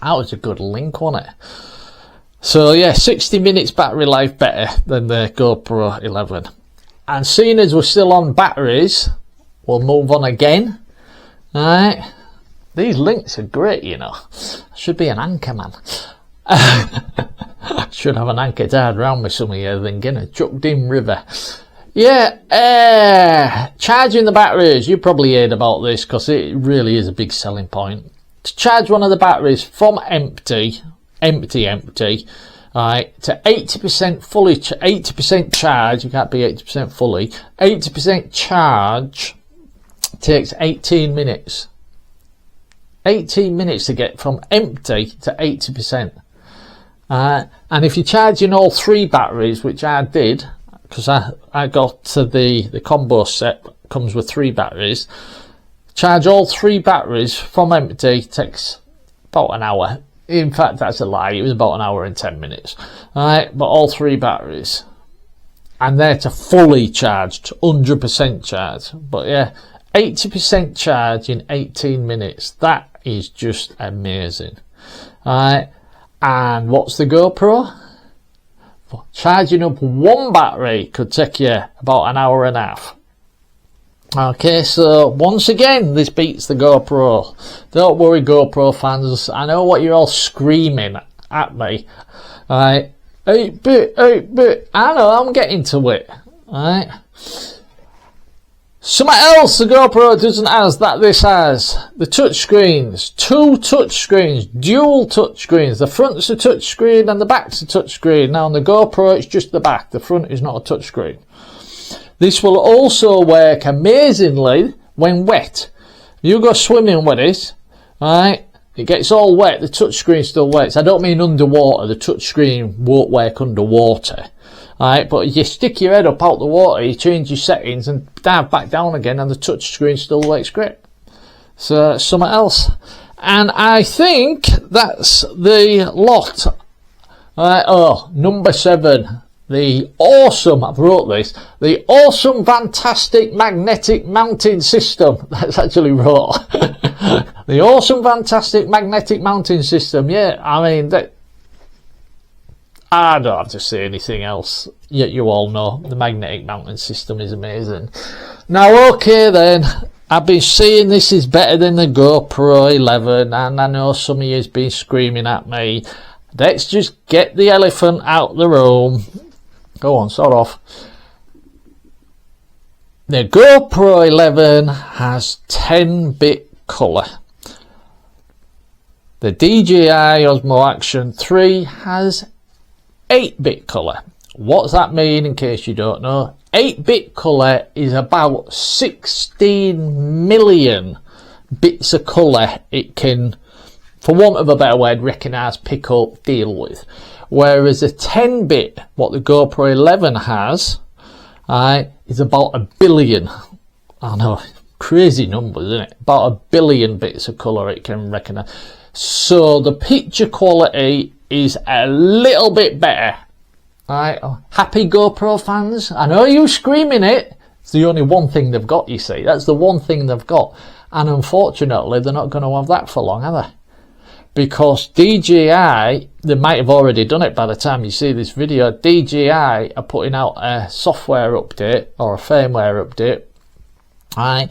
That was a good link, wasn't it? So yeah, 60 minutes battery life better than the GoPro 11. And seeing as we're still on batteries, we'll move on again. Alright, these links are great, you know. I should be an anchor man. Should have an anchor tied round me some of you thinking, a chucked in river. Yeah, charging the batteries. You probably heard about this because it really is a big selling point. To charge one of the batteries from empty, right, to 80% fully, 80% charge, you can't be 80% fully, 80% charge takes 18 minutes. 18 minutes to get from empty to 80%. And if you're charging all 3 batteries, which I did, because I got to the combo set, comes with 3 batteries, charge all 3 batteries from empty takes about an hour. In fact, that's a lie, it was about an hour and 10 minutes. Alright, but all 3 batteries, and they're to fully charged, 100% charge. But yeah, 80% charge in 18 minutes, that is just amazing. Alright, and what's the GoPro? Charging up 1 battery could take you about an hour and a half. Okay, so once again, this beats the GoPro. Don't worry, GoPro fans, I know what you're all screaming at me. Alright, 8-bit, 8-bit, I know, I'm getting to it. Alright. Something else the GoPro doesn't have that this has. The touch screens. 2 touch screens. Dual touch screens. The front's a touch screen and the back's a touch screen. Now on the GoPro it's just the back. The front is not a touch screen. This will also work amazingly when wet. You go swimming with it, right? It gets all wet. The touch screen still works. I don't mean underwater. The touch screen won't work underwater. Alright, but you stick your head up out the water, you change your settings and dive back down again and the touch screen still works great. So something else. And I think that's the lot. Oh, number 7. The awesome, I've wrote this, the awesome fantastic magnetic mounting system. That's actually wrote. The awesome fantastic magnetic mounting system. Yeah, I mean, I don't have to say anything else. You all know the magnetic mounting system is amazing. Now, okay then, I've been saying this is better than the GoPro 11, and I know some of you has been screaming at me. Let's just get the elephant out the room. Go on, start off. The GoPro 11 has 10-bit colour. The DJI Osmo Action 3 has 8-bit colour. What's that mean in case you don't know? 8-bit colour is about 16 million bits of colour it can, for want of a better word, recognise, pick up, deal with. Whereas a 10-bit, what the GoPro 11 has, is about 1 billion. I know, crazy numbers, isn't it? About 1 billion bits of colour it can recognise. So the picture quality is a little bit better. Alright, happy GoPro fans? I know you're screaming it. It's the only one thing they've got, you see. That's the one thing they've got. And unfortunately, they're not going to have that for long, are they? Because DJI, they might have already done it by the time you see this video. DJI are putting out a software update or a firmware update, right,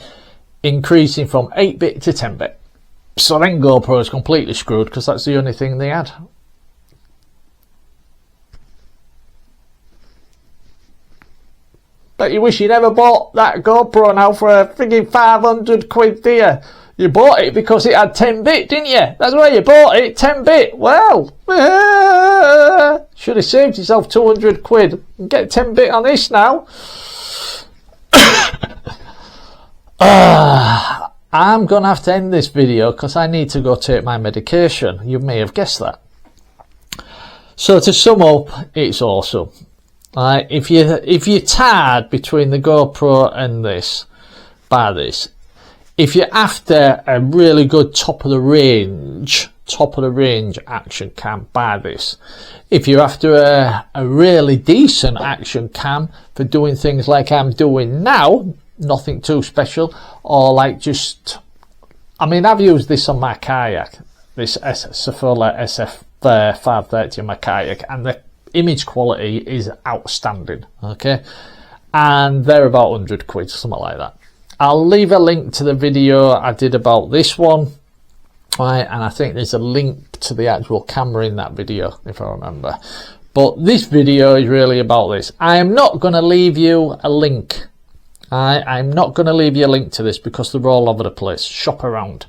increasing from 8-bit to 10-bit. So then GoPro is completely screwed because that's the only thing they had. But you wish you never bought that GoPro now for a frigging 500 quid, do you? You bought it because it had 10-bit, didn't you? That's why you bought it, 10-bit. Well, should have saved yourself 200 quid and get 10-bit on this now. I'm going to have to end this video because I need to go take my medication. You may have guessed that. So to sum up, it's awesome. If you're tired between the GoPro and this, buy this. If you're after a really good top of the range action cam, buy this. If you're after a really decent action cam for doing things like I'm doing now, nothing too special, or like just, I mean, I've used this on my kayak, this SURFOLA SF530 on my kayak, and the image quality is outstanding, okay? And they're about 100 quid, something like that. I'll leave a link to the video I did about this one, right, and I think there's a link to the actual camera in that video, if I remember. But this video is really about this. I am not going to leave you a link. I'm not going to leave you a link to this because they're all over the place. Shop around.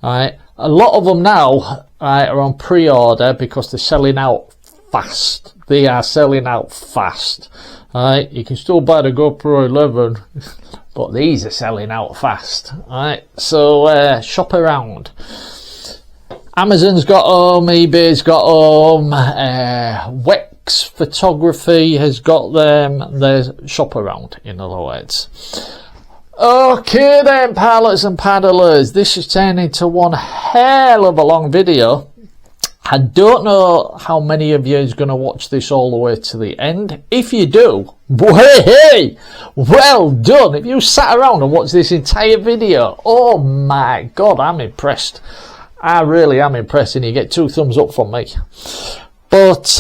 A lot of them now are on pre-order because they're selling out fast. They are selling out fast. You can still buy the GoPro 11, but these are selling out fast. So shop around. Amazon's got home, eBay's got home, Wex Photography has got them. There's shop around, in other words. Okay then, pilots and paddlers, this is turning into one hell of a long video. I don't know how many of you is going to watch this all the way to the end. If you do, hey, well done. If you sat around and watched this entire video, oh my god, I'm impressed. I really am impressed, and you get 2 thumbs up from me. But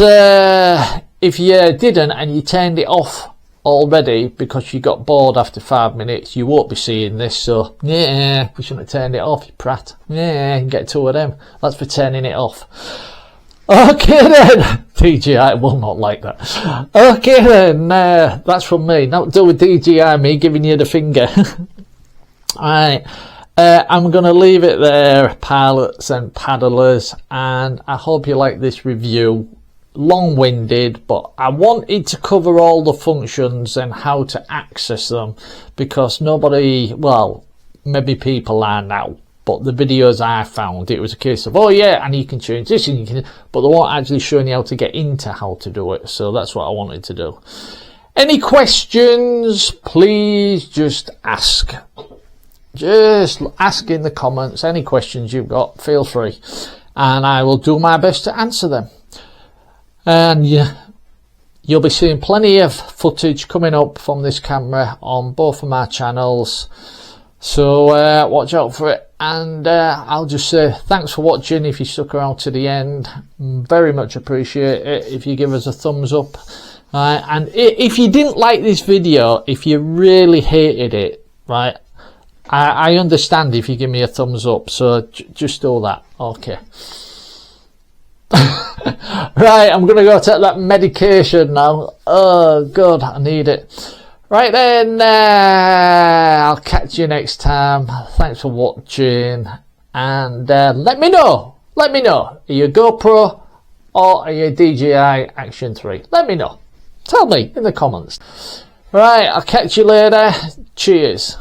if you didn't and you turned it off already because you got bored after 5 minutes, you won't be seeing this. So yeah, we shouldn't have turned it off, you prat. Yeah, you get 2 of them. That's for turning it off. Okay then, DJI will not like that. Okay then, that's from me. Not do with DJI, me giving you the finger. Alright, I'm going to leave it there, pilots and paddlers, and I hope you like this review. Long-winded, but I wanted to cover all the functions and how to access them, because nobody, well, maybe people are now, but the videos I found, it was a case of, oh yeah, and you can change this, and you can, but they weren't actually showing you how to get into how to do it. So that's what I wanted to do. Any questions, please just ask. Just ask in the comments. Any questions you've got, feel free, and I will do my best to answer them. And you'll be seeing plenty of footage coming up from this camera on both of my channels, so watch out for it. And I'll just say thanks for watching. If you stuck around to the end, very much appreciate it if you give us a thumbs up. And if you didn't like this video, if you really hated it, right, I understand if you give me a thumbs up, so just do that. Okay. Right, I'm gonna go take that medication now. Oh god, I need it. Right then, I'll catch you next time. Thanks for watching, and let me know, are you GoPro or are you DJI Action 3? Let me know, tell me in the comments. Right, I'll catch you later. Cheers.